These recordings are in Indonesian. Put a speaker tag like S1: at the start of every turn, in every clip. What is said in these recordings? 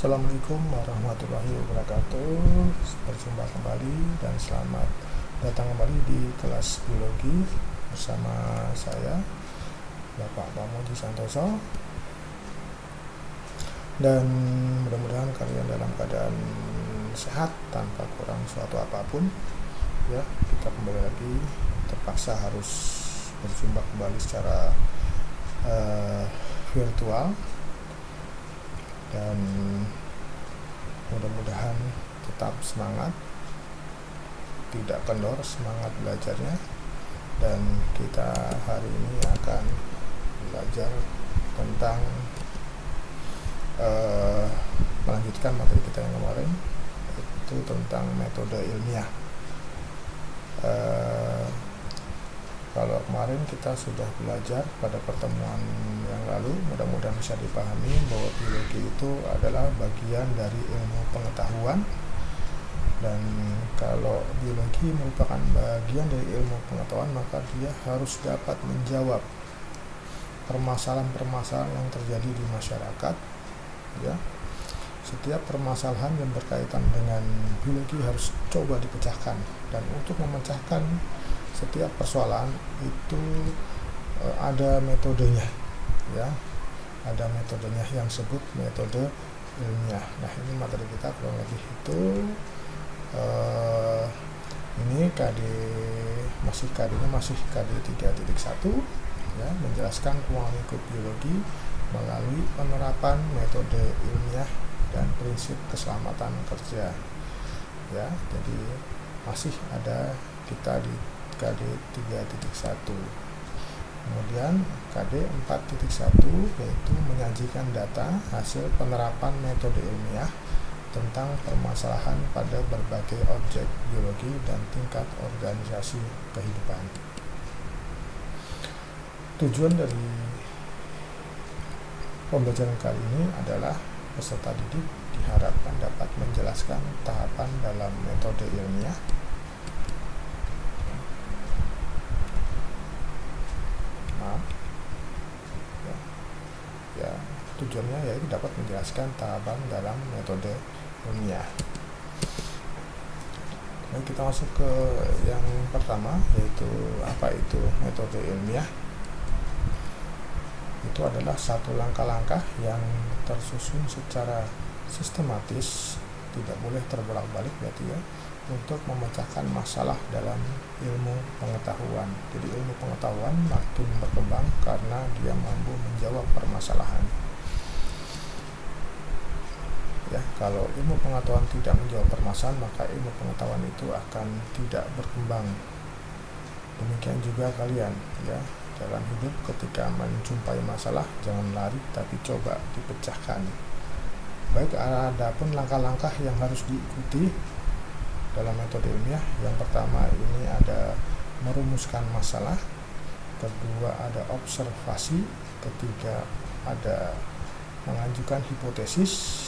S1: Assalamualaikum warahmatullahi wabarakatuh. Berjumpa kembali dan selamat datang kembali di kelas biologi bersama saya Bapak Pamuji Santoso. Dan mudah-mudahan kalian dalam keadaan sehat tanpa kurang suatu apapun. Ya, kita kembali lagi terpaksa harus berjumpa kembali secara virtual. Dan mudah-mudahan tetap semangat, tidak kendor semangat belajarnya. Dan kita hari ini akan belajar tentang melanjutkan materi kita yang kemarin, yaitu tentang metode ilmiah. Kalau kemarin kita sudah belajar pada pertemuan yang lalu, mudah-mudahan bisa dipahami bahwa biologi itu adalah bagian dari ilmu pengetahuan. Dan kalau biologi merupakan bagian dari ilmu pengetahuan, maka dia harus dapat menjawab permasalahan-permasalahan yang terjadi di masyarakat. Ya, setiap permasalahan yang berkaitan dengan biologi harus coba dipecahkan, dan untuk memecahkan setiap persoalan itu ada metodenya, ya, ada metodenya yang disebut metode ilmiah. Nah, ini materi kita kurang lebih itu ini KD-nya masih KD 3.1, ya, menjelaskan ruang lingkup biologi melalui penerapan metode ilmiah dan prinsip keselamatan kerja. Ya, jadi masih ada kita di KD 3.1. Kemudian KD 4.1 yaitu menyajikan data hasil penerapan metode ilmiah tentang permasalahan pada berbagai objek biologi dan tingkat organisasi kehidupan. Tujuan dari pembelajaran kali ini adalah peserta didik diharapkan dapat menjelaskan tahapan dalam metode ilmiah, tujuannya yaitu dapat menjelaskan tahapan dalam metode ilmiah. Nah, kita masuk ke yang pertama, yaitu apa itu metode ilmiah. Itu adalah satu langkah-langkah yang tersusun secara sistematis, tidak boleh terbolak-balik berarti ya, untuk memecahkan masalah dalam ilmu pengetahuan. Jadi ilmu pengetahuan makin berkembang karena dia mampu menjawab permasalahan. Ya, kalau ilmu pengetahuan tidak menjawab permasalahan, maka ilmu pengetahuan itu akan tidak berkembang. Demikian juga kalian, ya, dalam hidup ketika menjumpai masalah jangan lari tapi coba dipecahkan. Baik, ada pun langkah-langkah yang harus diikuti dalam metode ilmiah. Yang pertama ini ada merumuskan masalah, kedua ada observasi, ketiga ada mengajukan hipotesis,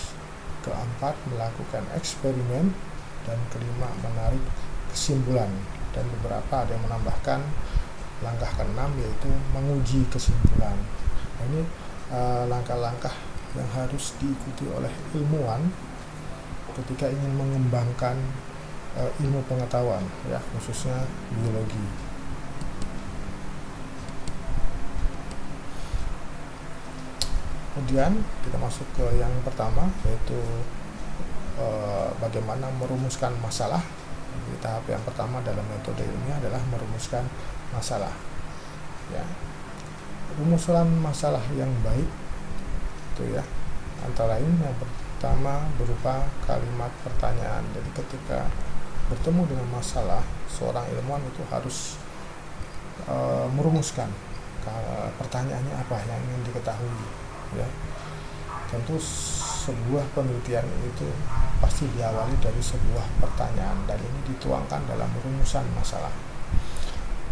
S1: keempat melakukan eksperimen, dan kelima menarik kesimpulan. Dan beberapa ada yang menambahkan langkah keenam yaitu menguji kesimpulan. Nah, ini langkah-langkah yang harus diikuti oleh ilmuwan ketika ingin mengembangkan ilmu pengetahuan, ya, khususnya biologi. Kemudian kita masuk ke yang pertama, yaitu bagaimana merumuskan masalah. Jadi, tahap yang pertama dalam metode ilmiah adalah merumuskan masalah. Ya, rumusan masalah yang baik itu, ya, antara lain yang pertama berupa kalimat pertanyaan. Jadi ketika bertemu dengan masalah, seorang ilmuwan itu harus merumuskan pertanyaannya apa yang ingin diketahui. Ya, tentu sebuah penelitian itu pasti diawali dari sebuah pertanyaan, dan ini dituangkan dalam rumusan masalah.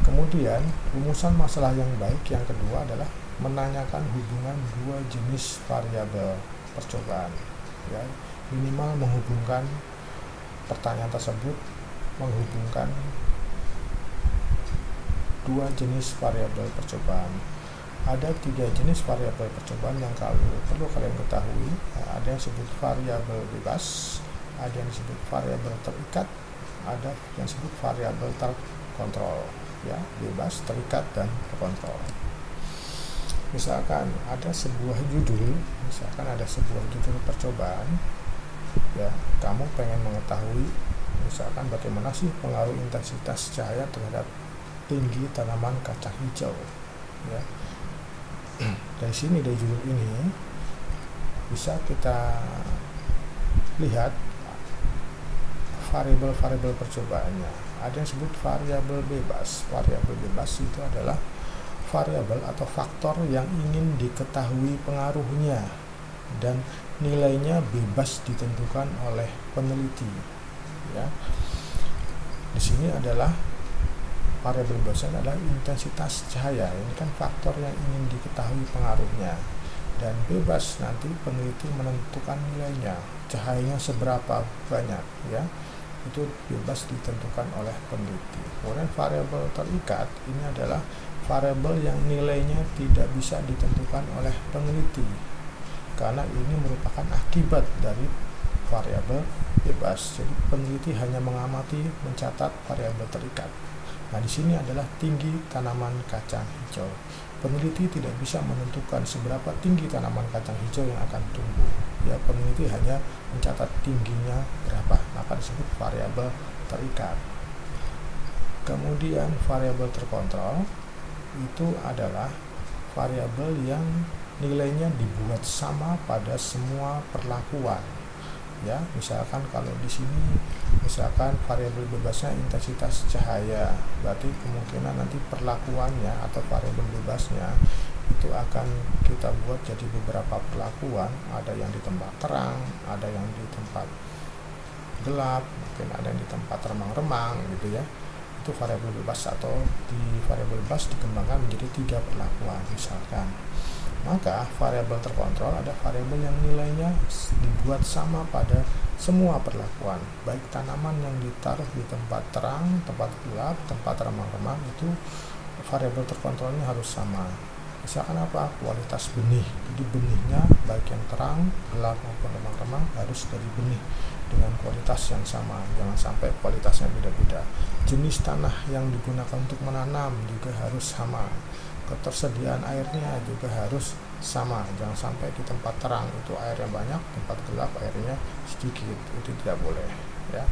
S1: Kemudian rumusan masalah yang baik yang kedua adalah menanyakan hubungan dua jenis variabel percobaan. Ya, minimal menghubungkan pertanyaan tersebut, menghubungkan dua jenis variabel percobaan. ada 3 jenis variabel percobaan yang perlu kalian ketahui. Ada yang disebut variabel bebas, ada yang disebut variabel terikat, ada yang disebut variabel terkontrol, ya, bebas, terikat, dan terkontrol. Misalkan ada sebuah judul percobaan, ya, kamu pengen mengetahui misalkan bagaimana sih pengaruh intensitas cahaya terhadap tinggi tanaman kacang hijau, ya. Dari sini, dari judul ini bisa kita lihat variabel-variabel percobaannya. Ada yang disebut variabel bebas. Variabel bebas itu adalah variabel atau faktor yang ingin diketahui pengaruhnya dan nilainya bebas ditentukan oleh peneliti, ya. Di sini adalah variabel bebasnya adalah intensitas cahaya. Ini kan faktor yang ingin diketahui pengaruhnya, dan bebas nanti peneliti menentukan nilainya, cahayanya seberapa banyak, ya, itu bebas ditentukan oleh peneliti. Kemudian variabel terikat ini adalah variabel yang nilainya tidak bisa ditentukan oleh peneliti, karena ini merupakan akibat dari variabel bebas. Jadi peneliti hanya mengamati, mencatat variabel terikat. Nah, di sini adalah tinggi tanaman kacang hijau. Peneliti tidak bisa menentukan seberapa tinggi tanaman kacang hijau yang akan tumbuh. Ya, peneliti hanya mencatat tingginya berapa, maka disebut variabel terikat. Kemudian variabel terkontrol itu adalah variabel yang nilainya dibuat sama pada semua perlakuan. Ya, misalkan kalau di sini misalkan variabel bebasnya intensitas cahaya, berarti kemungkinan nanti perlakuannya atau variabel bebasnya itu akan kita buat jadi beberapa perlakuan. Ada yang di tempat terang, ada yang di tempat gelap, mungkin ada yang di tempat remang-remang, gitu ya. Itu variabel bebas, atau di variabel bebas dikembangkan menjadi 3 perlakuan misalkan. Maka variabel terkontrol ada variabel yang nilainya dibuat sama pada semua perlakuan, baik tanaman yang ditaruh di tempat terang, tempat gelap, tempat remang-remang, itu variabel terkontrolnya harus sama. Misalkan apa? Kualitas benih. Jadi benihnya baik yang terang, gelap maupun remang-remang harus dari benih dengan kualitas yang sama, jangan sampai kualitasnya beda-beda. Jenis tanah yang digunakan untuk menanam juga harus sama. Ketersediaan airnya juga harus sama, jangan sampai di tempat terang itu airnya banyak, tempat gelap airnya sedikit, itu tidak boleh, ya.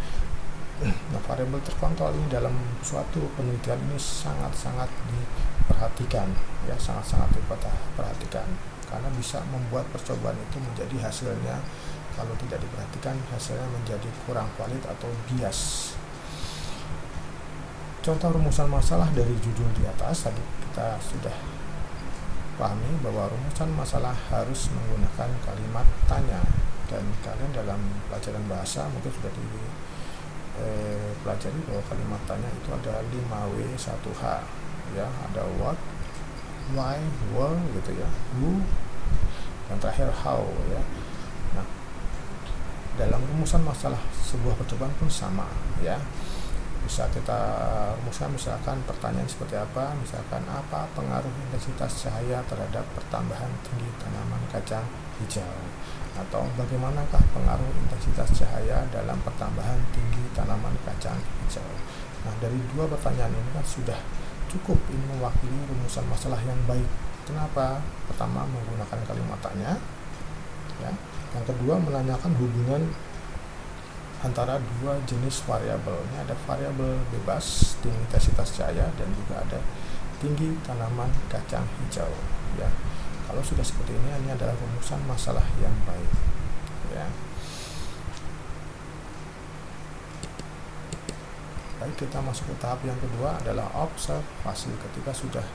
S1: Nah, variabel terkontrol ini dalam suatu penelitian ini sangat-sangat diperhatikan, ya, sangat-sangat diperhatikan, karena bisa membuat percobaan itu menjadi hasilnya, kalau tidak diperhatikan hasilnya menjadi kurang valid atau bias. Contoh rumusan masalah dari judul di atas tadi kita sudah pahami bahwa rumusan masalah harus menggunakan kalimat tanya, dan kalian dalam pelajaran bahasa mungkin sudah dipelajari bahwa kalimat tanya itu ada 5W1H, ya, ada what, why, where, gitu ya, who, dan terakhir how, ya. Nah, dalam rumusan masalah sebuah percobaan pun sama, ya. Bisa kita rumuskan misalkan pertanyaan seperti apa, misalkan apa pengaruh intensitas cahaya terhadap pertambahan tinggi tanaman kacang hijau, atau bagaimanakah pengaruh intensitas cahaya dalam pertambahan tinggi tanaman kacang hijau. Nah, dari 2 pertanyaan ini kan sudah cukup ini mewakili rumusan masalah yang baik. Kenapa? Pertama, menggunakan kalimat tanya, ya. Yang kedua, menanyakan hubungan antara 2 jenis variabel. Ini ada variabel bebas tinggi intensitas cahaya, dan juga ada tinggi tanaman kacang hijau, ya. Kalau sudah seperti ini adalah rumusan masalah yang baik, ya. Baik, kita masuk ke tahap yang kedua adalah observasi. Ketika sudah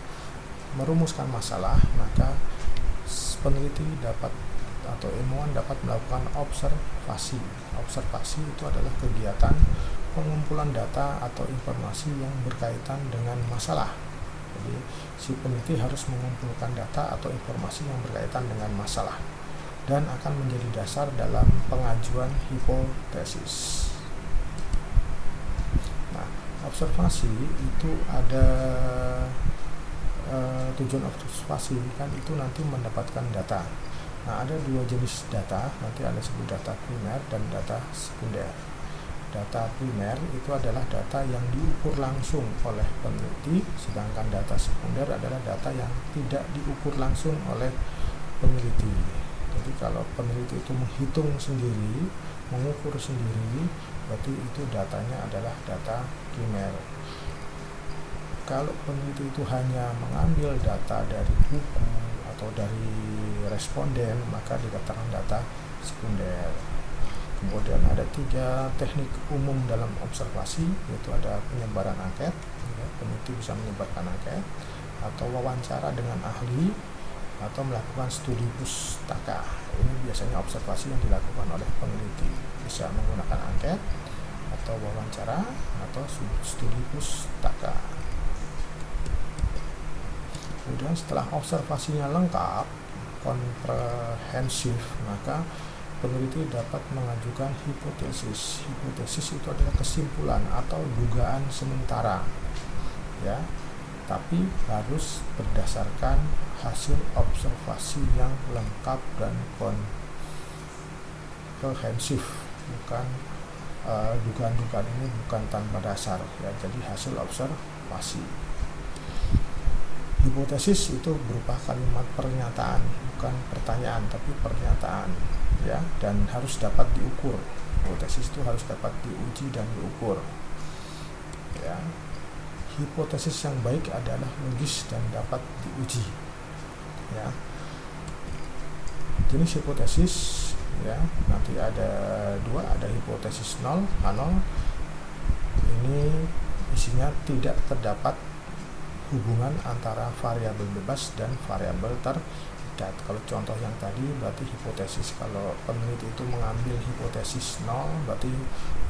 S1: merumuskan masalah, maka peneliti dapat atau ilmuwan dapat melakukan observasi. Observasi itu adalah kegiatan pengumpulan data atau informasi yang berkaitan dengan masalah. Jadi, si peneliti harus mengumpulkan data atau informasi yang berkaitan dengan masalah dan akan menjadi dasar dalam pengajuan hipotesis. Nah, observasi itu ada tujuan observasi kan itu nanti mendapatkan data. Nah, ada dua jenis data, nanti ada sebut data primer dan data sekunder. Data primer itu adalah data yang diukur langsung oleh peneliti, sedangkan data sekunder adalah data yang tidak diukur langsung oleh peneliti. Jadi kalau peneliti itu menghitung sendiri, mengukur sendiri, berarti itu datanya adalah data primer. Kalau peneliti itu hanya mengambil data dari buku atau dari responden, maka dikatakan data sekunder. Kemudian ada 3 teknik umum dalam observasi, yaitu ada penyebaran angket, peneliti bisa menyebarkan angket, atau wawancara dengan ahli, atau melakukan studi pustaka. Ini biasanya observasi yang dilakukan oleh peneliti, bisa menggunakan angket, atau wawancara, atau studi pustaka. Kemudian setelah observasinya lengkap, komprehensif, maka peneliti dapat mengajukan hipotesis. Hipotesis itu adalah kesimpulan atau dugaan sementara, ya, tapi harus berdasarkan hasil observasi yang lengkap dan komprehensif, bukan dugaan-dugaan ini bukan tanpa dasar, ya. Jadi hasil observasi. Hipotesis itu berupa kalimat pernyataan, bukan pertanyaan tapi pernyataan, ya, dan harus dapat diukur. Hipotesis itu harus dapat diuji dan diukur, ya. Hipotesis yang baik adalah logis dan dapat diuji, ya. Jenis hipotesis, ya, nanti ada 2, ada hipotesis nol, H0. Ini isinya tidak terdapat hubungan antara variabel bebas dan variabel terikat. Kalau contoh yang tadi berarti hipotesis, kalau peneliti itu mengambil hipotesis 0, berarti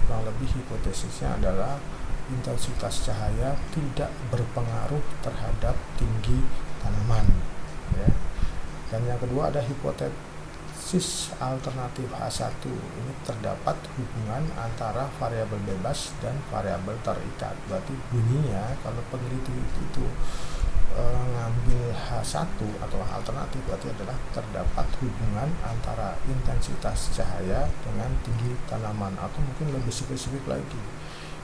S1: kurang lebih hipotesisnya adalah intensitas cahaya tidak berpengaruh terhadap tinggi tanaman, ya. Dan yang kedua ada hipotesis alternatif H1. Ini terdapat hubungan antara variabel bebas dan variabel terikat. Berarti bunyinya kalau peneliti itu ngambil H1 atau alternatif, berarti adalah terdapat hubungan antara intensitas cahaya dengan tinggi tanaman, atau mungkin lebih spesifik lagi,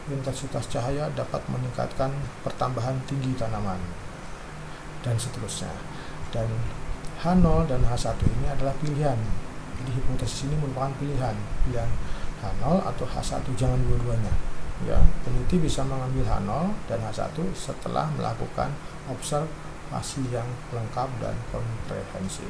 S1: intensitas cahaya dapat meningkatkan pertambahan tinggi tanaman, dan seterusnya. Dan H0 dan H1 ini adalah pilihan. Jadi hipotesis ini merupakan pilihan H0 atau H1, jangan dua-duanya, ya. Peneliti bisa mengambil H0 dan H1 setelah melakukan observasi yang lengkap dan komprehensif.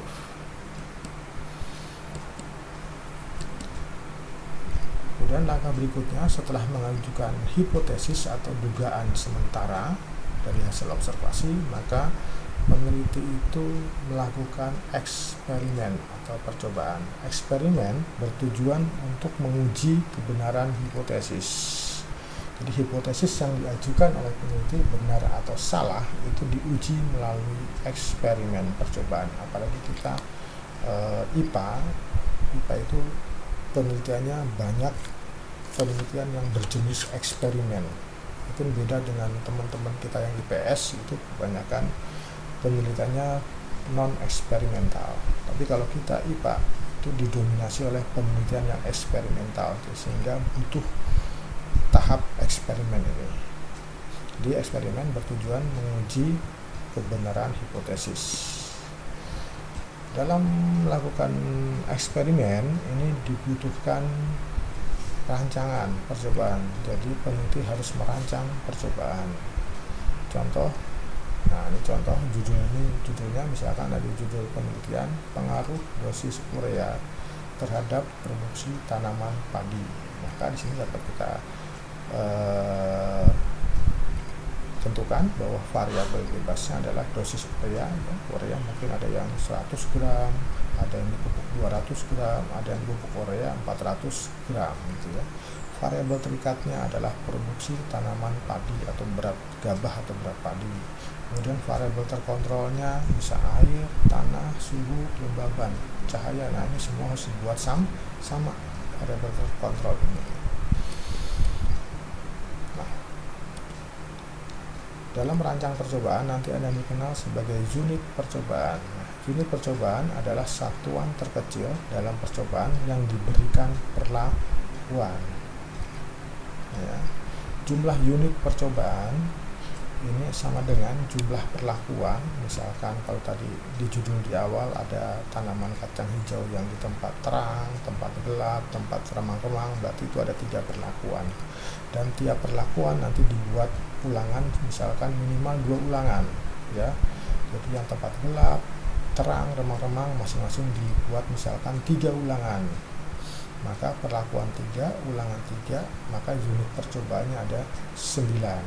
S1: Kemudian langkah berikutnya setelah mengajukan hipotesis atau dugaan sementara dari hasil observasi, maka peneliti itu melakukan eksperimen atau percobaan. Eksperimen bertujuan untuk menguji kebenaran hipotesis. Jadi hipotesis yang diajukan oleh peneliti benar atau salah itu diuji melalui eksperimen percobaan. Apalagi kita IPA itu penelitiannya banyak, penelitian yang berjenis eksperimen. Itu beda dengan teman-teman kita yang IPS, itu kebanyakan penelitiannya non-eksperimental. Tapi kalau kita IPA itu didominasi oleh penelitian yang eksperimental, sehingga butuh tahap eksperimen ini. Jadi eksperimen bertujuan menguji kebenaran hipotesis. Dalam melakukan eksperimen ini dibutuhkan rancangan percobaan. Jadi peneliti harus merancang percobaan. Contoh, nah ini contoh judulnya misalkan ada judul penelitian pengaruh dosis urea terhadap produksi tanaman padi. Maka di sini dapat kita tentukan bahwa variabel bebasnya adalah dosis urea. Urea mungkin ada yang 100 gram, ada yang dipupuk 200 gram, ada yang dipupuk urea 400 gram gitu ya. Variabel terikatnya adalah produksi tanaman padi atau berat gabah atau berat padi. Kemudian variabel terkontrolnya bisa air, tanah, suhu, kelembaban, cahaya. Nah ini semua harus dibuat sama variabel terkontrol ini. Nah, Dalam merancang percobaan nanti ada yang dikenal sebagai unit percobaan. Unit percobaan adalah satuan terkecil dalam percobaan yang diberikan perlakuan. Ya. Jumlah unit percobaan ini sama dengan jumlah perlakuan. Misalkan kalau tadi di judul di awal ada tanaman kacang hijau yang di tempat terang, tempat gelap, tempat remang-remang, berarti itu ada 3 perlakuan. Dan tiap perlakuan nanti dibuat ulangan, misalkan minimal 2 ulangan, ya. Jadi yang tempat gelap, terang, remang-remang masing-masing dibuat misalkan 3 ulangan. Maka perlakuan 3, ulangan 3, maka unit percobaannya ada 9.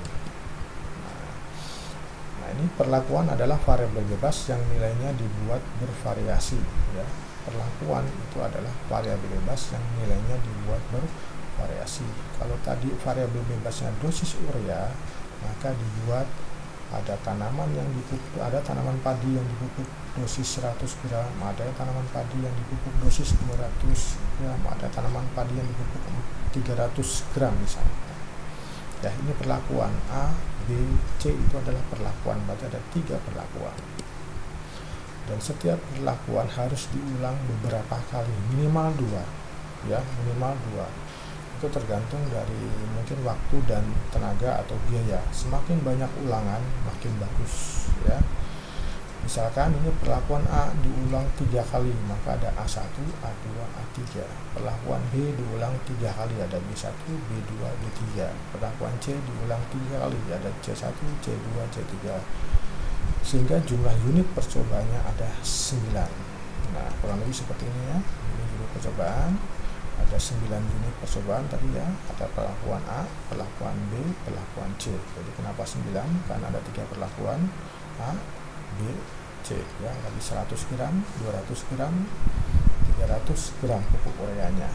S1: Nah, ini perlakuan adalah variabel bebas yang nilainya dibuat bervariasi, ya. Perlakuan itu adalah variabel bebas yang nilainya dibuat bervariasi. Kalau tadi variabel bebasnya dosis urea, maka dibuat ada tanaman yang dipupuk, ada tanaman padi yang dipupuk dosis 100 gram, ada tanaman padi yang dipupuk dosis 200 gram, ada tanaman padi yang dipupuk 300 gram misalnya. Ya, ini perlakuan A, B, C itu adalah perlakuan, berarti ada 3 perlakuan. Dan setiap perlakuan harus diulang beberapa kali, minimal 2, ya, minimal 2. Itu tergantung dari mungkin waktu dan tenaga atau biaya. Semakin banyak ulangan makin bagus, ya. Misalkan ini perlakuan A diulang 3 kali, maka ada A1, A2, A3. Perlakuan B diulang 3 kali, ada B1, B2, B3. Perlakuan C diulang 3 kali, ada C1, C2, C3. Sehingga jumlah unit percobaannya ada 9. Nah, kurang lebih seperti ini, ya. Ini unit percobaan. Ada 9 unit percobaan tadi, ya. Ada perlakuan A, perlakuan B, perlakuan C. Jadi kenapa 9? Karena ada 3 perlakuan, A, B, C, ya. Tadi 100 gram, 200 gram, 300 gram pupuk ureanya.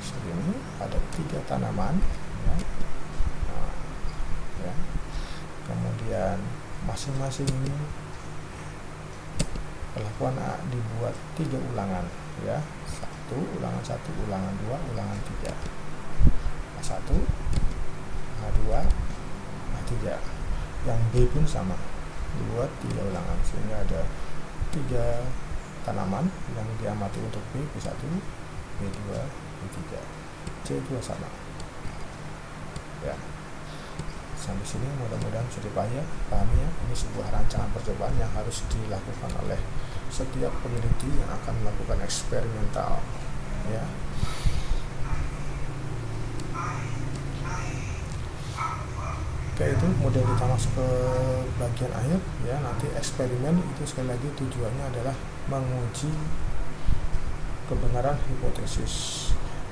S1: Segini ada 3 tanaman, ya. Nah, ya. Kemudian masing-masing ini perlakuan A dibuat 3 ulangan, ya. Ulangan 1, ulangan 2, ulangan 3. A1, A2, A3. Yang B pun sama, dibuat 3 ulangan, sehingga ada 3 tanaman yang diamati untuk B, B1, B2, B3. C juga sama, ya. Sampai sini mudah-mudahan sudah pahami, ya. Ini sebuah rancangan percobaan yang harus dilakukan oleh setiap peneliti yang akan melakukan eksperimental, ya. Oke, itu kemudian kita masuk ke bagian akhir, ya. Nanti eksperimen itu sekali lagi tujuannya adalah menguji kebenaran hipotesis.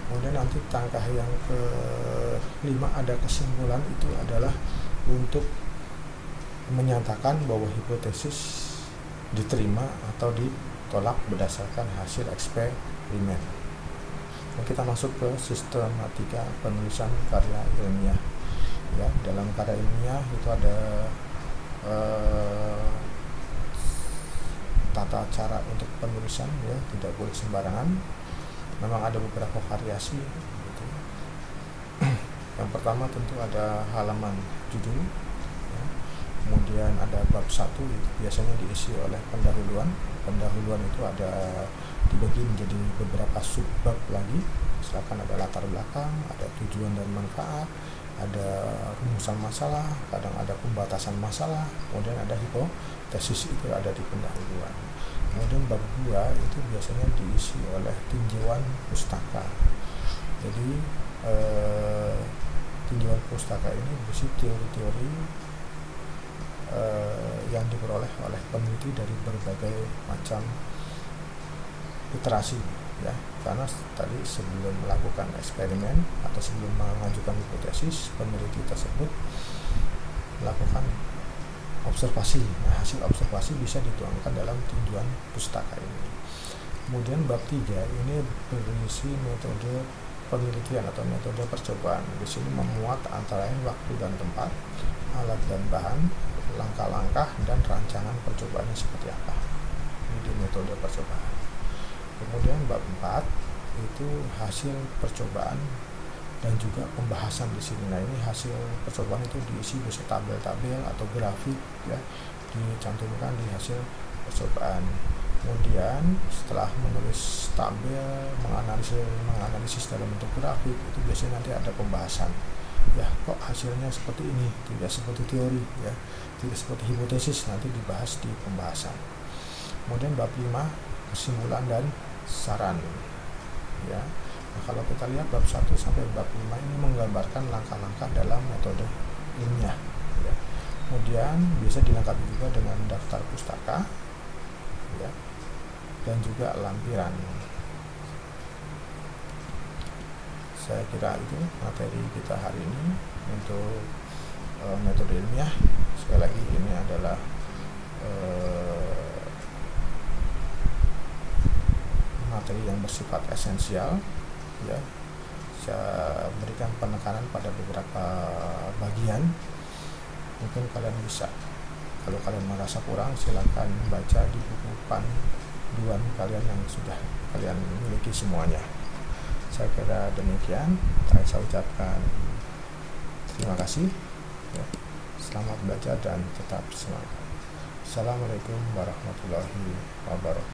S1: Kemudian nanti langkah yang ke-5 ada kesimpulan, itu adalah untuk menyatakan bahwa hipotesis diterima atau ditolak berdasarkan hasil eksperimen. Dan kita masuk ke sistematika penulisan karya ilmiah, ya. Dalam karya ilmiah itu ada tata cara untuk penulisan, ya, tidak boleh sembarangan. Memang ada beberapa variasi, gitu. Yang pertama tentu ada halaman judul, ya. Kemudian ada bab 1, itu biasanya diisi oleh pendahuluan. Pendahuluan itu ada dibagi menjadi beberapa subbab lagi. Misalkan ada latar belakang, ada tujuan dan manfaat, ada rumusan masalah, kadang ada pembatasan masalah, kemudian ada hipotesis, itu ada di pendahuluan. Kemudian bab 2 itu biasanya diisi oleh tinjauan pustaka. Jadi tinjauan pustaka ini berisi teori-teori yang diperoleh oleh peneliti dari berbagai macam literasi, ya. Karena tadi sebelum melakukan eksperimen atau sebelum mengajukan hipotesis, peneliti tersebut melakukan observasi. Nah, hasil observasi bisa dituangkan dalam tinjauan pustaka ini. Kemudian bab 3 ini berisi metode penelitian atau metode percobaan. Di sini memuat antara lain waktu dan tempat, alat dan bahan, langkah-langkah, dan rancangan percobaannya seperti apa. Ini di metode percobaan. Kemudian bab 4 itu hasil percobaan dan juga pembahasan di sini. Nah, ini hasil percobaan itu diisi beserta tabel-tabel atau grafik ya, dicantumkan di hasil percobaan. Kemudian setelah menulis tabel, menganalisis dalam bentuk grafik, itu biasanya nanti ada pembahasan. Ya, kok hasilnya seperti ini, tidak seperti teori ya, tidak seperti hipotesis, nanti dibahas di pembahasan. Kemudian bab 5, kesimpulan dan saran ya. Nah, kalau kita lihat bab 1 sampai bab 5 ini menggambarkan langkah-langkah dalam metode ilmiah ya. Kemudian bisa dilengkapi juga dengan daftar pustaka ya, dan juga lampiran. Saya kira itu materi kita hari ini untuk metode ilmiah. Sekali lagi, ini adalah materi yang bersifat esensial ya. Saya berikan penekanan pada beberapa bagian. Mungkin kalian bisa, kalau kalian merasa kurang, silakan baca di buku panduan kalian yang sudah kalian miliki semuanya. Saya kira demikian. Saya ucapkan terima kasih ya. Selamat belajar dan tetap semangat. Assalamualaikum warahmatullahi wabarakatuh.